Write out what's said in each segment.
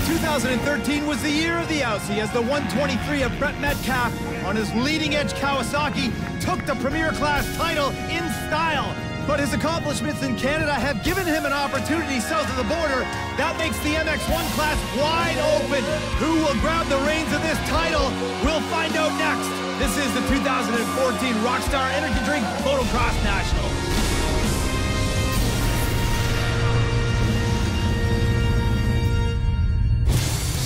2013 was the year of the Aussie as the 123 of Brett Metcalf on his leading-edge Kawasaki took the Premier Class title in style. But his accomplishments in Canada have given him an opportunity south of the border. That makes the MX1 class wide open. Who will grab the reins of this title? We'll find out next. This is the 2014 Rockstar Energy Drink Motocross Nationals.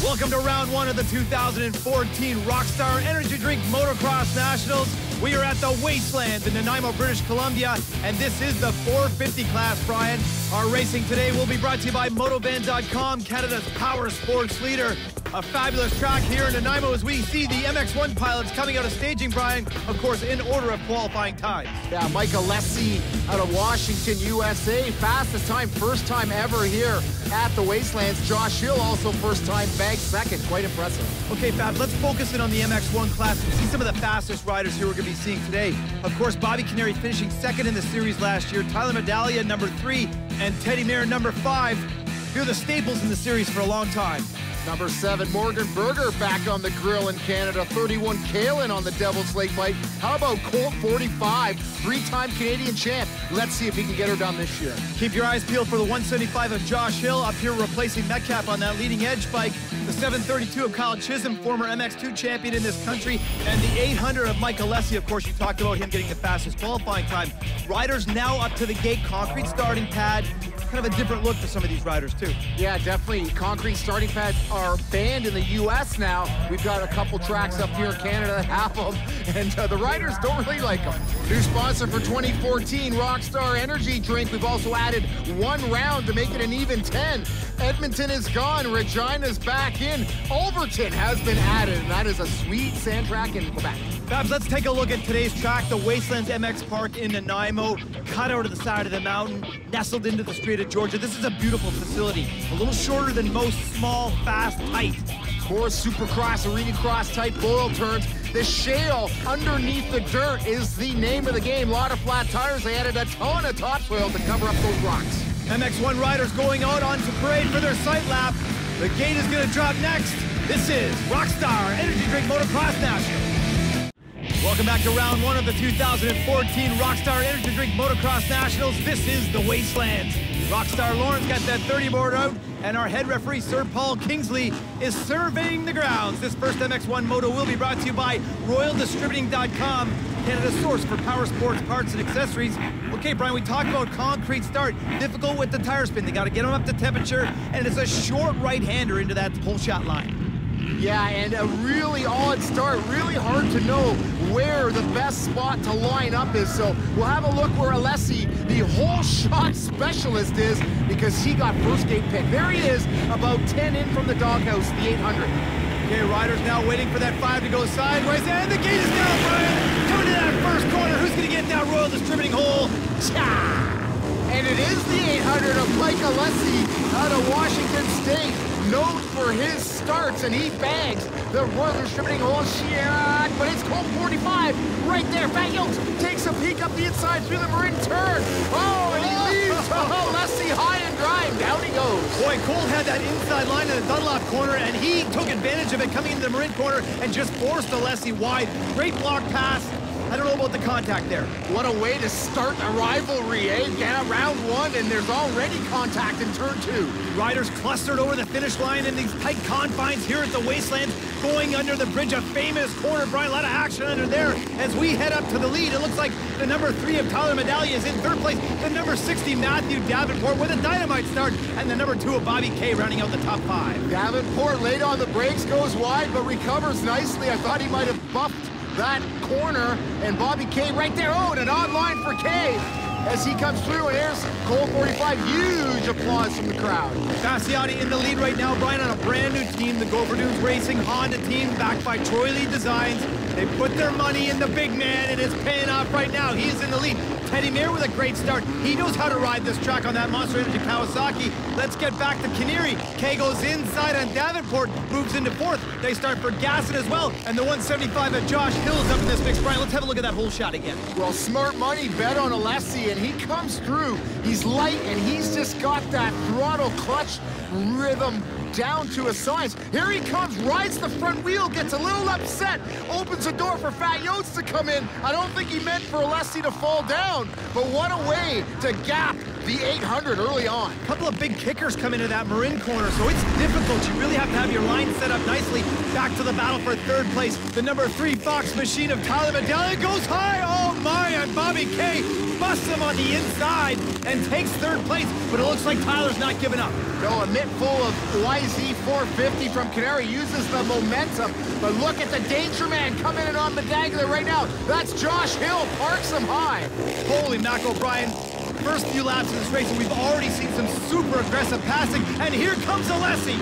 Welcome to round one of the 2014 Rockstar Energy Drink Motocross Nationals. We are at the Wastelands in Nanaimo, British Columbia, and this is the 450 class, Brian. Our racing today will be brought to you by Motovan.com, Canada's power sports leader. A fabulous track here in Nanaimo as we see the MX1 pilots coming out of staging, Brian, of course, in order of qualifying times. Yeah, Mike Alessi out of Washington, USA. Fastest time, first time ever here at the Wastelands. Josh Hill also first time, bagged second. Quite impressive. Okay, Fab, let's focus in on the MX1 class and see some of the fastest riders here we're going to be seeing today. Of course, Bobby Canary finishing second in the series last year, Tyler Medaglia number 3, and Teddy Mayer number 5. You're the staples in the series for a long time. Number 7, Morgan Berger back on the grill in Canada. 31, Kalen on the Devil's Lake bike. How about Colt 45, 3-time Canadian champ? Let's see if he can get her done this year. Keep your eyes peeled for the 175 of Josh Hill up here replacing Metcalf on that leading edge bike. The 732 of Kyle Chisholm, former MX2 champion in this country. And the 800 of Mike Alessi, of course, you talked about him getting the fastest qualifying time. Riders now up to the gate, concrete starting pad. Kind of a different look for some of these riders, too. Yeah, definitely. Concrete starting pads are banned in the U.S. now. We've got a couple tracks up here in Canada that have them, and the riders don't really like them. New sponsor for 2014, Rockstar Energy Drink. We've also added 1 round to make it an even 10. Edmonton is gone. Regina's back in. Overton has been added, and that is a sweet sand track in Quebec. Babs, let's take a look at today's track, the Wastelands MX Park in Nanaimo, cut out of the side of the mountain, nestled into the Strait of Georgia. This is a beautiful facility, a little shorter than most, small, fast, tight. Of course, Supercross, Arena Cross type boil turns. The shale underneath the dirt is the name of the game. A lot of flat tires. They added a ton of topsoil to cover up those rocks. MX1 riders going out onto parade for their sight lap. The gate is going to drop next. This is Rockstar Energy Drink Motocross National. Welcome back to round one of the 2014 Rockstar Energy Drink Motocross Nationals. This is the Wastelands. Rockstar Lawrence got that 30 board out, and our head referee, Sir Paul Kingsley, is surveying the grounds. This first MX1 Moto will be brought to you by RoyalDistributing.com, Canada's source for power sports parts and accessories. Okay, Brian, we talked about concrete start. Difficult with the tire spin. They got to get them up to temperature, and it's a short right-hander into that pull shot line. Yeah, and a really odd start. Really hard to know where the best spot to line up is. So we'll have a look where Alessi, the whole shot specialist, is, because he got first gate pick. There he is, about 10 in from the doghouse, the 800. Okay, riders now waiting for that 5 to go sideways, and the gate is down, Brian. Coming to that first corner. Who's going to get in that Royal Distributing hole? Cha! And it is the 800 of Mike Alessi out of Washington State, known for his starts, and he bags the Royal Distributing hole shot, but it's Colt 45 right there. Fat Yokes takes a peek up the inside through the Marin turn. Oh, and he leaves Alessi high and dry, and down he goes. Boy, Colt had that inside line in the Dunlop corner, and he took advantage of it coming into the Marin corner and just forced Alessi wide. Great block pass. I don't know about the contact there. What a way to start a rivalry, eh? Yeah, round one, and there's already contact in turn 2. Riders clustered over the finish line in these tight confines here at the Wasteland, going under the bridge, a famous corner. Brian, a lot of action under there as we head up to the lead. It looks like the number 3 of Tyler Medaglia is in third place. The number 60, Matthew Davenport, with a dynamite start, and the number 2 of Bobby K rounding out the top 5. Davenport late on the brakes, goes wide, but recovers nicely. I thought he might have buffed that corner, and Bobby K right there. Oh, and an odd line for K as he comes through, and here's Colt 45. Huge applause from the crowd. Fasciotti in the lead right now, Brian, on a brand new team, the Gopher Dunes Racing Honda team, backed by Troy Lee Designs. They put their money in the big man, and it's paying off right now. He's in the lead. Teddy Mayer with a great start. He knows how to ride this track on that Monster Energy Kawasaki. Let's get back to Canary. K goes inside on Davenport, moves into 4th. They start for Gasson as well, and the 175 at Josh Hill's up in this mix. Brian, let's have a look at that whole shot again. Well, smart money bet on Alessi, and he comes through. He's light, and he's just got that throttle clutch rhythm down to his sides. Here he comes, rides the front wheel, gets a little upset, opens the door for Fat Yotes to come in. I don't think he meant for Alessi to fall down, but what a way to gap the 800 early on. A couple of big kickers come into that Marin corner, so it's difficult. You really have to have your line set up nicely. Back to the battle for third place. The number 3 Fox machine of Tyler Medallia goes high. Oh my, and Bobby K busts him on the inside and takes third place, but it looks like Tyler's not giving up. No, a mitt full of YZ 450 from Canary uses the momentum, but look at the danger man coming in on Medaglia right now. That's Josh Hill, parks him high. Holy Mac O'Brien. First few laps of this race, and we've already seen some super aggressive passing, and here comes Alessi.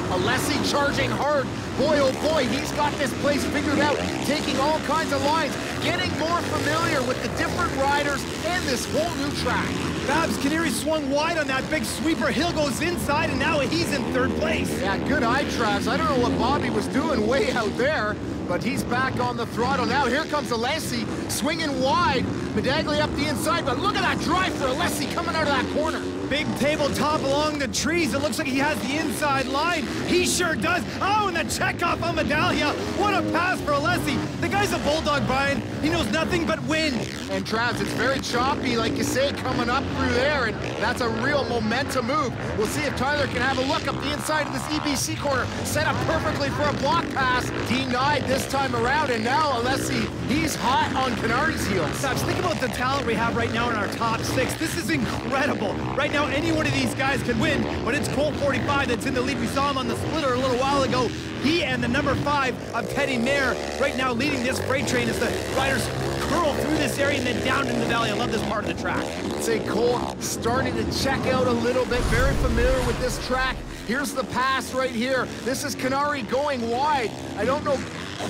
Alessi charging hard. Boy, oh boy, he's got this place figured out, taking all kinds of lines, getting more familiar with the different riders and this whole new track. Babs Canary swung wide on that big sweeper. Hill goes inside, and now he's in third place. Yeah, good eye, Travs. I don't know what Bobby was doing way out there, but he's back on the throttle now. Here comes Alessi, swinging wide. Medaglia up the inside, but look at that drive for Alessi coming out of that corner. Big tabletop along the trees. It looks like he has the inside line. He sure does. Oh, and the checkoff on Medaglia. What a pass for Alessi. The guy's a bulldog, Brian. He knows nothing but win. And Travs, it's very choppy, like you say, coming up through there, and that's a real momentum move. We'll see if Tyler can have a look up the inside of this EBC corner. Set up perfectly for a block pass. Denied this time around, and now Alessi, he's hot on Canary's heels. Babs, think about the talent we have right now in our top 6. This is incredible. Right now, any one of these guys could win, but it's Colt 45 that's in the lead. We saw him on the splitter a little while ago. He and the number 5 of Teddy Mayer right now leading this freight train as the riders curl through this area and then down into the valley. I love this part of the track. Say Colt starting to check out a little bit, very familiar with this track. Here's the pass right here. This is Canary going wide. I don't know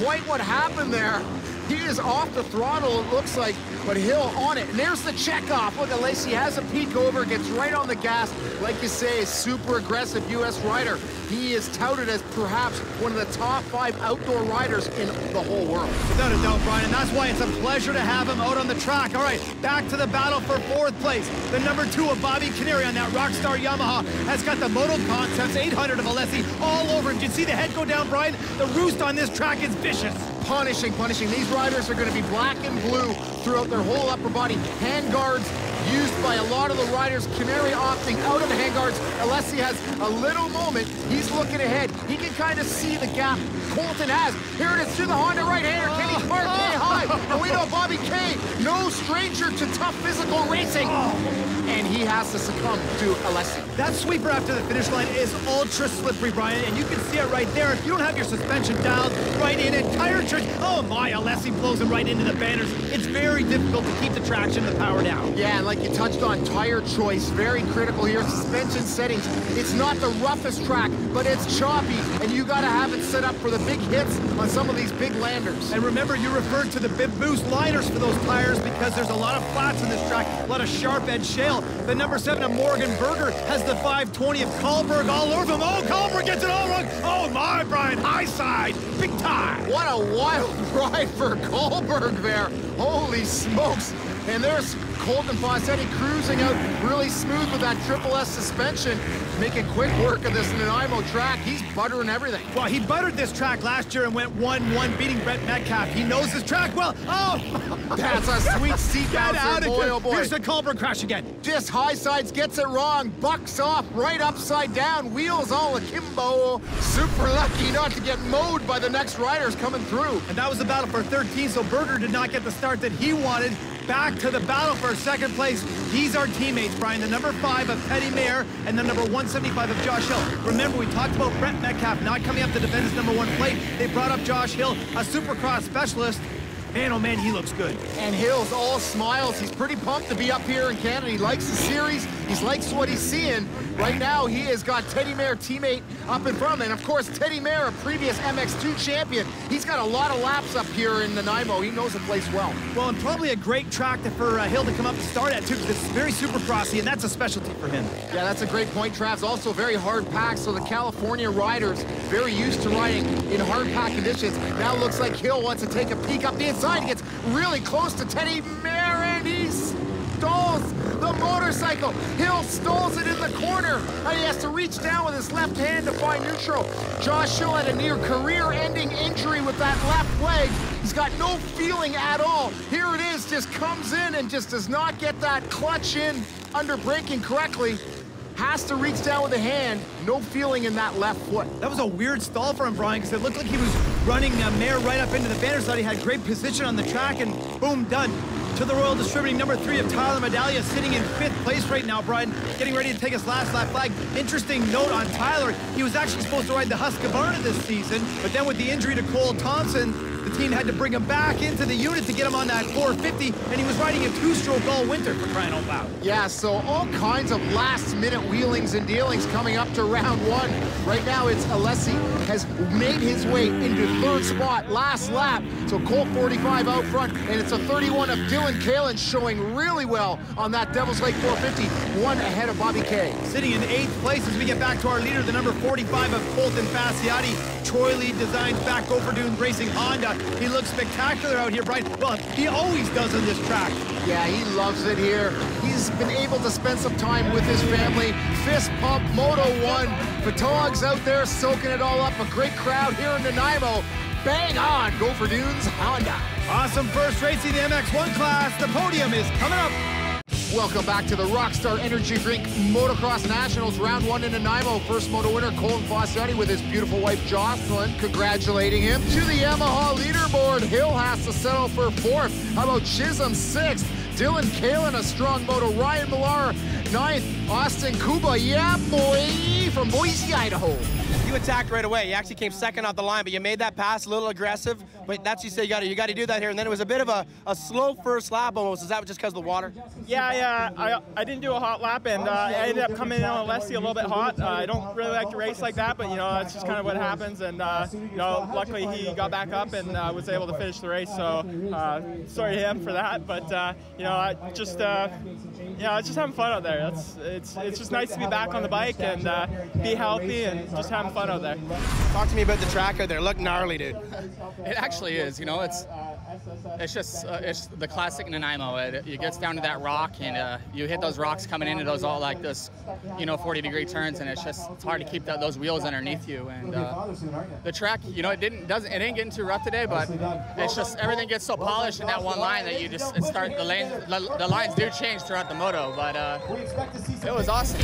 quite what happened there. He is off the throttle, it looks like, but Hill on it. And there's the checkoff. Look, Alessi has a peek over, gets right on the gas. Like you say, a super aggressive U.S. rider. He is touted as perhaps one of the top 5 outdoor riders in the whole world. Without a doubt, Brian, and that's why it's a pleasure to have him out on the track. All right, back to the battle for 4th place. The number 2 of Bobby Canary on that Rockstar Yamaha has got the Moto Concepts 800 of Alessi all over him. Did you see the head go down, Brian? The roost on this track is vicious. Punishing. These riders are going to be black and blue throughout their whole upper body. Hand guards used by a lot of the riders. Canary opting out of the handguards. Alessi has a little moment. He's looking ahead. He can kind of see the gap Colton has. Here it is to the Honda right-hander. Can he park K high? And we know Bobby K, no stranger to tough physical racing. And he has to succumb to Alessi. That sweeper after the finish line is ultra slippery, Brian, and you can see it right there. If you don't have your suspension dialed right in it, tire trick. Oh my, Alessi blows him right into the banners. It's very difficult to keep the traction and the power down. Yeah, and like you touched on, tire choice, very critical here. Suspension settings. It's not the roughest track, but it's choppy, and you got to have it set up for the big hits on some of these big landers. And remember, you referred to the bib boost liners for those tires because there's a lot of flats in this track, a lot of sharp edge shale. The number 7 of Morgan Berger has the 520 of Kahlberg all over him. Oh, Kahlberg gets it all wrong. Oh my, Brian, high side, big time. What a wild ride for Kahlberg there. Holy smokes. And there's Colton Fossetti cruising out really smooth with that Triple S suspension, making quick work of this Nanaimo track. He's buttering everything. Well, he buttered this track last year and went 1-1, beating Brett Metcalf. He knows this track well. Oh! That's a sweet seat bouncer, boy, oh boy. Here's the Kahlberg crash again. Just high sides, gets it wrong, bucks off, right upside down, wheels all akimbo. Super lucky not to get mowed by the next riders coming through. And that was the battle for 13, so Berger did not get the start that he wanted. Back to the battle for 2nd place. These are teammates, Brian. The number 5 of Teddy Mayer and the number 175 of Josh Hill. Remember, we talked about Brett Metcalf not coming up to defend his number 1 plate. They brought up Josh Hill, a Supercross specialist. Man, oh man, he looks good. And Hill's all smiles. He's pretty pumped to be up here in Canada. He likes the series. He likes what he's seeing. Right now, he has got Teddy Mayer teammate up in front of him. And of course, Teddy Mayer, a previous MX2 champion. He's got a lot of laps up here in Nanaimo. He knows the place well. Well, and probably a great track for Hill to come up to start at, too, because it's very supercrossy, and that's a specialty for him. Yeah, that's a great point, Travs. Also very hard packed, so the California riders very used to riding in hard pack conditions. Now it looks like Hill wants to take a peek up the inside. He gets really close to Teddy Mayer, and he stalls. the motorcycle. Hill stalls it in the corner, and he has to reach down with his left hand to find neutral. Josh Hill had a near career-ending injury with that left leg. He's got no feeling at all. Here it is, just comes in and just does not get that clutch in under braking correctly. Has to reach down with a hand, no feeling in that left foot. That was a weird stall for him, Brian, because it looked like he was running a mare right up into the banner side. He had great position on the track, and boom, done. To the Royal Distributing number 3 of Tyler Medallia, sitting in 5th place right now, Brian, getting ready to take his last lap flag. Interesting note on Tyler, he was actually supposed to ride the Husqvarna this season, but then with the injury to Cole Thompson, the team had to bring him back into the unit to get him on that 450, and he was riding a 2-stroke all winter, for crying out loud. Yeah, so all kinds of last-minute wheelings and dealings coming up to round 1. Right now, it's Alessi has made his way into 3rd spot, last lap. So Colt 45 out front, and it's a 31 of Dylan Kalin showing really well on that Devil's Lake 450, 1 ahead of Bobby Kay. Sitting in 8th place as we get back to our leader, the number 45 of Colton Fasciati, Troy Lee Designs back over Dunes Racing Honda. He looks spectacular out here, Brian. Well, he always does on this track. Yeah, he loves it here. He's been able to spend some time with his family. Fist pump, Moto 1. Photogs out there soaking it all up. A great crowd here in Nanaimo. Bang on, go for Dunes Honda. Awesome first racing the MX1 class. The podium is coming up. Welcome back to the Rockstar Energy Drink Motocross Nationals, round 1 in Nanaimo. First moto winner, Colton Fasciati, with his beautiful wife, Jocelyn, congratulating him. To the Yamaha leaderboard, Hill has to settle for 4th. How about Chisholm 6th? Dylan Kalin, a strong moto. Ryan Millar, 9th. Austin Kuba, yeah, boy, from Boise, Idaho. You attacked right away. You actually came second off the line, but you made that pass a little aggressive. But that's you say you got to do that here. And then it was a bit of a slow first lap almost. Is that just because of the water? Yeah. I didn't do a hot lap, and I ended up coming in on Alessi a little bit hot. I don't really like to race like that, but that's just kind of what happens. And luckily he got back up and was able to finish the race. So sorry to him for that, but just having fun out there. It's just nice to be back on the bike and be healthy and just having fun out there. Talk to me about the track out there. Look gnarly, dude. It actually is. It's just it's the classic Nanaimo. It gets down to that rock, and you hit those rocks coming into those all like this, 40-degree turns, and it's hard to keep those wheels underneath you. And the track, it didn't get too rough today, but it's just everything gets so polished in that one line that you just the lines do change throughout the moto. But it was awesome.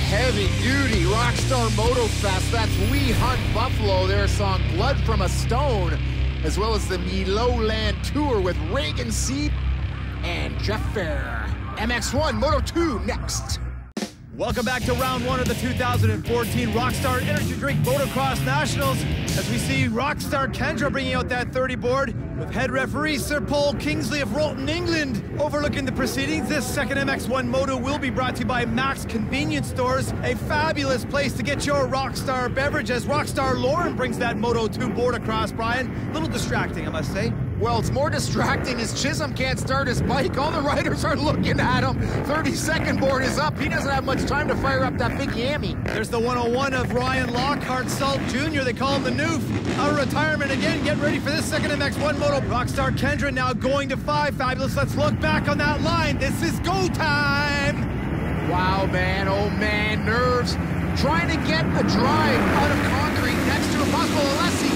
Heavy-duty Rockstar Moto Fest. That's We Hunt Buffalo, their song Blood from a Stone, as well as the Miloland Tour with Reagan Seed and Jeff Fair. MX1 Moto 2 next. Welcome back to round 1 of the 2014 Rockstar Energy Drink Motocross Nationals, as we see Rockstar Kendra bringing out that 30 board with head referee Sir Paul Kingsley of Rolton, England, overlooking the proceedings. This second MX1 Moto will be brought to you by Max Convenience Stores, a fabulous place to get your Rockstar beverage, as Rockstar Lauren brings that Moto 2 board across, Brian. A little distracting, I must say. Well, it's more distracting as Chisholm can't start his bike. All the riders are looking at him. 32nd board is up. He doesn't have much time to fire up that big yammy. There's the 101 of Ryan Lockhart Salt Jr. They call him the Noof. Out of retirement again. Get ready for this second MX1 Moto. Rockstar Kendra now going to 5. Fabulous. Let's look back on that line. This is go time. Wow, man. Oh, man. Nerves. Trying to get a drive out of concrete next to a possible Alessi.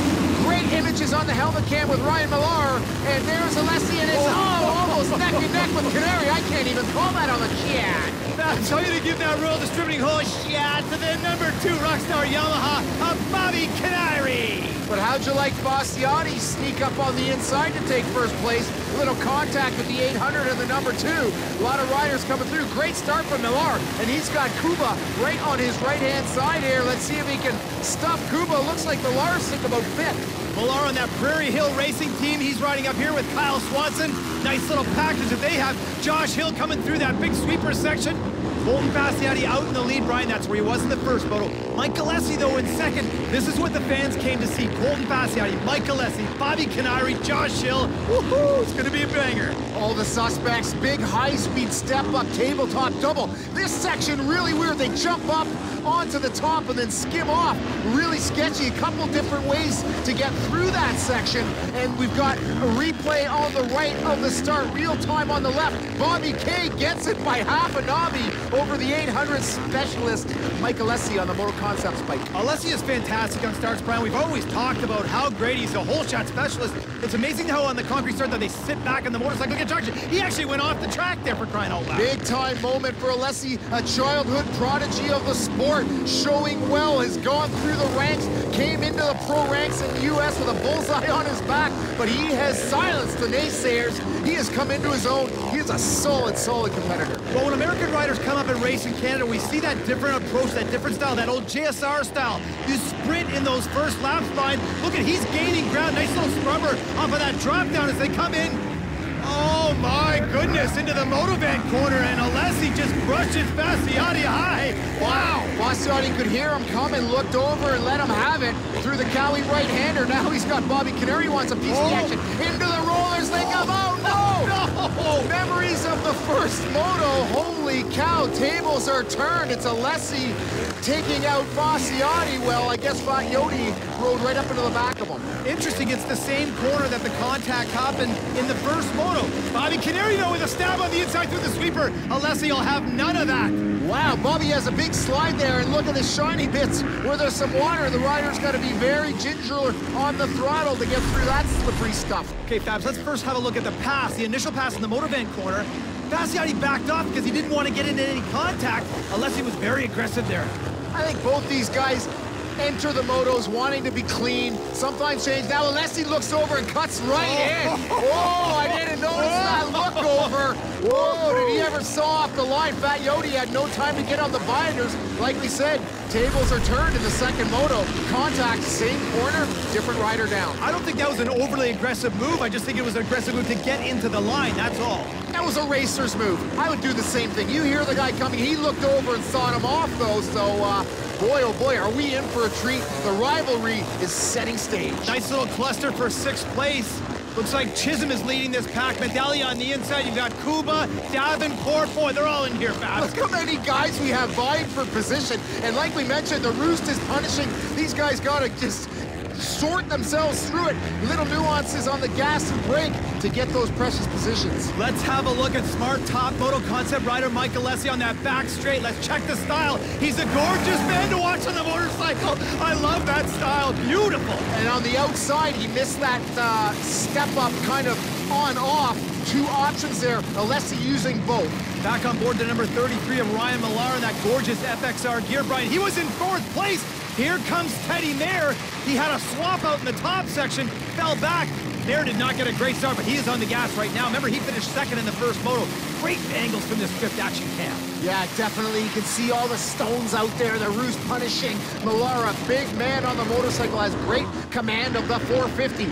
Great images on the helmet cam with Ryan Millar, and there's Alessi, and it's almost neck and neck with Canary. I can't even call that on the chat. That's how you give that Royal Distributing whole shot to the number 2 Rockstar Yamaha of Bobby Canary. But how How'd you like Bastiani sneak up on the inside to take first place? A little contact with the 800 and the number 2. A lot of riders coming through. Great start from Millar, and he's got Kuba right on his right-hand side here. Let's see if he can stuff Kuba. Looks like Millar's sitting about 5th. Millar on that Prairie Hill Racing team. He's riding up here with Kyle Swanson. Nice little package that they have. Josh Hill coming through that big sweeper section. Colton Bastiani out in the lead, Brian. That's where he was in the first moto. Mike Alessi, though, in second. This is what the fans came to see. Colton Bastiani, Mike Alessi, Bobby Canary, Josh Hill. Woohoo! It's going to be a banger. All the suspects, big high-speed step-up tabletop double. This section really weird. They jump up onto the top and then skim off. Really sketchy. A couple different ways to get through that section. And we've got a replay on the right of the start. Real time on the left. Bobby K gets it by half a knobby over the 800 specialist, Mike Alessi on the Moto Concepts bike. Alessi is fantastic on starts, Brian. We've always talked about how great he's a whole shot specialist. It's amazing how on the concrete start that they sit back on the motorcycle and get traction. He actually went off the track there for crying out loud. Big time moment for Alessi, a childhood prodigy of the sport, showing well, has gone through the ranks, came into the pro ranks in the U.S. with a bullseye on his back, but he has silenced the naysayers. He has come into his own. He is a solid, solid competitor. Well, when American riders come up and race in Canada, we see that different approach, that different style, that old JSR style. You sprint in those first laps, Brian. Look at, he's gaining ground. Nice little scrubber off of that drop down as they come in. Oh my goodness, into the Motovan corner, and Alessi just brushed his Bastiani high. Wow. Bastiani could hear him coming, looked over and let him have it through the Cowie right-hander. Now he's got Bobby Canary, wants a piece of the action. Into the rollers they come out. No! Memories of the first moto. Holy cow, tables are turned. It's Alessi taking out Bastiani. Well, I guess Fagioli rode right up into the back of him. Interesting, it's the same corner that the contact happened in the first moto. Bobby Canary, though, with a stab on the inside through the sweeper. Alessi will have none of that. Wow, Bobby has a big slide there, and look at the shiny bits where there's some water. The rider's got to be very gingerly on the throttle to get through that slippery stuff. Okay, Fabs, let's first have a look at the pass. The initial pass in the Motovan corner. Bastiani backed off because he didn't want to get into any contact. Alessi was very aggressive there. I think both these guys enter the motos wanting to be clean, sometimes change. Now Alessi looks over and cuts right in. Oh, I didn't notice that look over. Whoa, did he ever saw off the line? Fat Yodi had no time to get on the binders. Like we said, tables are turned in the second moto. Contact, same corner, different rider down. I don't think that was an overly aggressive move. I just think it was an aggressive move to get into the line, that's all. That was a racer's move. I would do the same thing. You hear the guy coming, he looked over and saw him off though, so boy, oh boy, are we in for a treat. The rivalry is setting stage. Nice little cluster for 6th place. Looks like Chisholm is leading this pack. Medallia on the inside. You've got Kuba, Davenport. Boy, they're all in here, fast. Look how many guys we have vying for position. And like we mentioned, the roost is punishing. These guys got to just sort themselves through it. Little nuances on the gas and brake to get those precious positions. Let's have a look at smart top moto concept rider Mike Alessi on that back straight. Let's check the style. He's a gorgeous man to watch on the motorcycle. I love that style. Beautiful. And on the outside, he missed that step up kind of on-off. Two options there. Alessi using both. Back on board the number 33 of Ryan Millar in that gorgeous FXR gear, Brian. He was in 4th place. Here comes Teddy Mayer. He had a swap out in the top section, fell back. Mayer did not get a great start, but he is on the gas right now. Remember, he finished 2nd in the first moto. Great angles from this drift action cam. Yeah, definitely. You can see all the stones out there, the roost punishing. Millar, a big man on the motorcycle, has great command of the 450.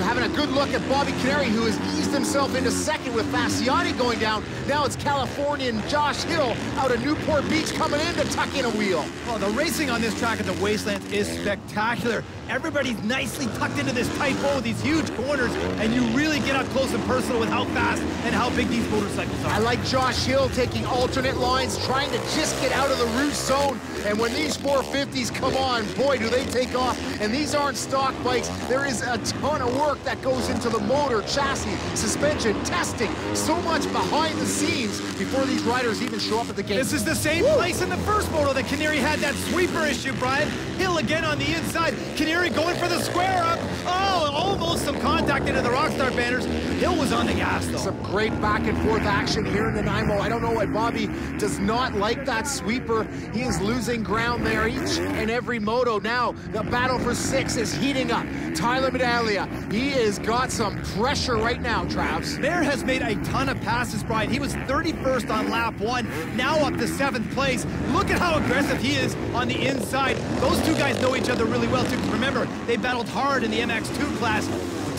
Having a good look at Bobby Canary, who has eased himself into 2nd with Bastiani going down. Now it's Californian Josh Hill out of Newport Beach coming in to tuck in a wheel. Well, the racing on this track at the Wastelands is spectacular. Everybody's nicely tucked into this tight bowl with these huge corners, and you really get up close and personal with how fast and how big these motorcycles are. I like Josh Hill taking alternate lines, trying to just get out of the roost zone. And when these 450s come on, boy, do they take off. And these aren't stock bikes. There is a ton of work that goes into the motor, chassis, suspension, testing. So much behind the scenes before these riders even show up at the gate. This is the same place in the first moto that Canary had that sweeper issue, Brian. Hill Hill again on the inside. Canary going for the square up. Oh, almost some contact into the Rockstar banners. Hill was on the gas, though. Some great back and forth action here in Nanaimo. I don't know why Bobby does not like that sweeper. He is losing ground there each and every moto. Now, the battle for 6 is heating up. Tyler Medaglia, he has got some pressure right now, Travs. Bear has made a ton of passes, Brian. He was 31st on lap 1, now up to 7th place. Look at how aggressive he is on the inside. Those two guys know each other really well, too. Remember, they battled hard in the MX2 class.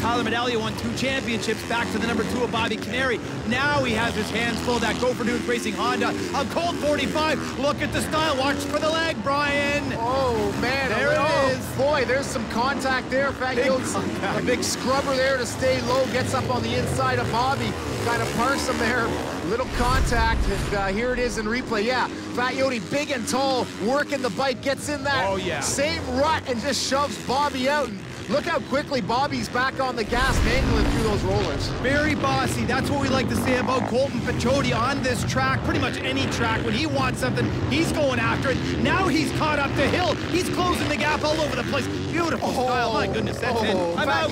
Tyler Medaglia won 2 championships, back to the number 2 of Bobby Canary. Now he has his hands full. That Gopher Dunes Racing Honda. A Colt 45. Look at the style. Watch for the leg, Brian. Oh, man. There it is. Boy, there's some contact there. Fat Yotes, a big scrubber there to stay low. Gets up on the inside of Bobby. Kind of parks him there. Little contact, and here it is in replay. Yeah, Fat Yote, big and tall, working the bike, gets in that same rut and just shoves Bobby out. And look how quickly Bobby's back on the gas, mangling through those rollers. Very bossy. That's what we like to say about Colton Pachodi on this track. Pretty much any track. When he wants something, he's going after it. Now he's caught up to Hill. He's closing the gap all over the place. Beautiful style. My goodness, that's it. I'm out.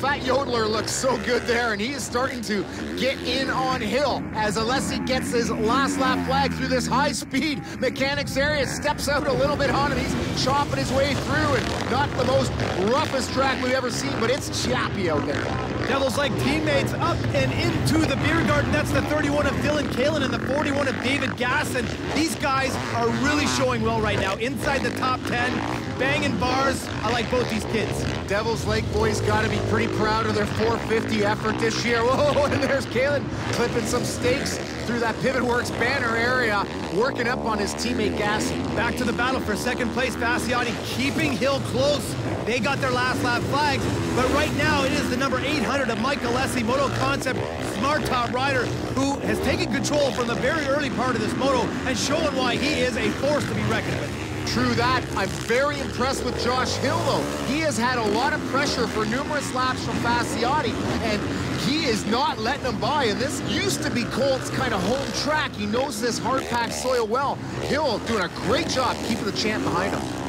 Fat Yodeler looks so good there, and he is starting to get in on Hill as Alessi gets his last lap flag through this high-speed mechanics area, steps out a little bit on him. He's chopping his way through, and not the most roughest track we've ever seen, but it's choppy out there. Devils like teammates up and into the beer garden. That's the 31 of Dylan Kalin and the 41 of David Gasson. These guys are really showing well right now. Inside the top 10, banging bars. I like both these kids. Devils Lake boys got to be pretty proud of their 450 effort this year. Whoa, and there's Kalin clipping some stakes through that Pivot Works banner area, working up on his teammate Gasson. Back to the battle for second place. Fasciotti keeping Hill close. They got their last lap flags, but right now it is the number 800 of Mike Alessi, Moto Concept Smart Top rider, who has taken control from the very early part of this moto and showing why he is a force to be reckoned with. True that. I'm very impressed with Josh Hill, though. He has had a lot of pressure for numerous laps from Fasciotti, and he is not letting him by. And this used to be Colt's kind of home track. He knows this hard-packed soil well. Hill doing a great job keeping the champ behind him.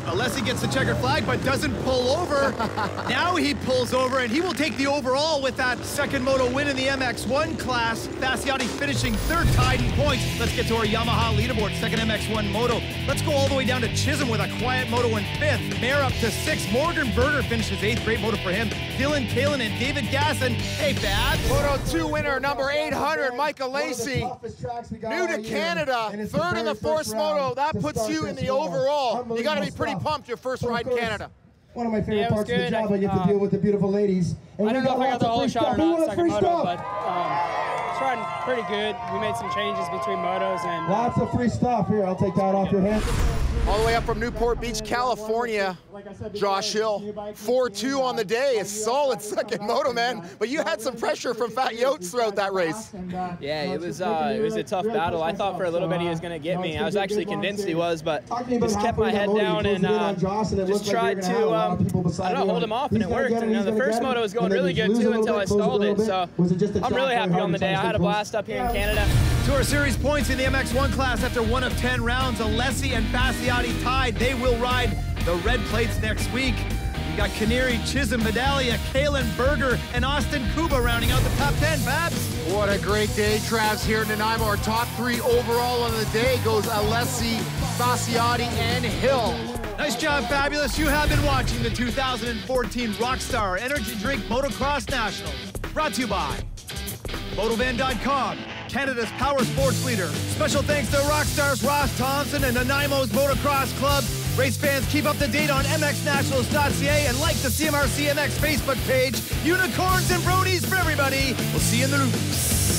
Alessi gets the checkered flag, but doesn't pull over. Now he pulls over, and he will take the overall with that second moto win in the MX1 class. Fasciotti finishing third, tied in points. Let's get to our Yamaha leaderboard, second MX1 moto. Let's go all the way down to Chisholm with a quiet moto in fifth. Mayer up to 6th. Morgan Berger finishes 8th. Great moto for him. Dylan Kalin and David Gasson. Hey, Babs. Moto 2 winner, number 800, Michael Lacey. New to Canada, third in the Force Moto. That puts you in the overall. You got to be pretty pumped your first ride in Canada. One of my favorite parts of the job, I get to deal with the beautiful ladies. And I don't know if I got the whole shot or not, second moto, but it's riding pretty good. We made some changes between motos and lots of free stuff here. I'll take that off your hands. All the way up from Newport Beach, California, Josh Hill, 4-2 on the day. A solid second moto, man. But you had some pressure from Fat Yotes throughout that race. Yeah, it was a tough battle. I thought for a little bit he was going to get me. I was actually convinced he was, but just kept my head down and just tried to, I don't know, hold him off, and it worked. And the first moto was going really good too until I stalled it. So I'm really happy on the day. I had a blast up here in Canada. To our series points in the MX1 class after 1 of 10 rounds, Alessi and Fasciotti tied. They will ride the red plates next week. We got Canary, Chisholm, Medaglia, Kalin, Berger, and Austin Kuba rounding out the top 10. Babs. What a great day, Travs, here in Nanaimo. Our top 3 overall on the day goes Alessi, Fasciotti, and Hill. Nice job, Fabulous. You have been watching the 2014 Rockstar Energy Drink Motocross Nationals. Brought to you by Motovan.com, Canada's power sports leader. Special thanks to Rockstar's Ross Thompson and Nanaimo's Motocross Club. Race fans, keep up to date on mxnationals.ca and like the CMRC MX Facebook page. Unicorns and Brodies for everybody. We'll see you in the roots.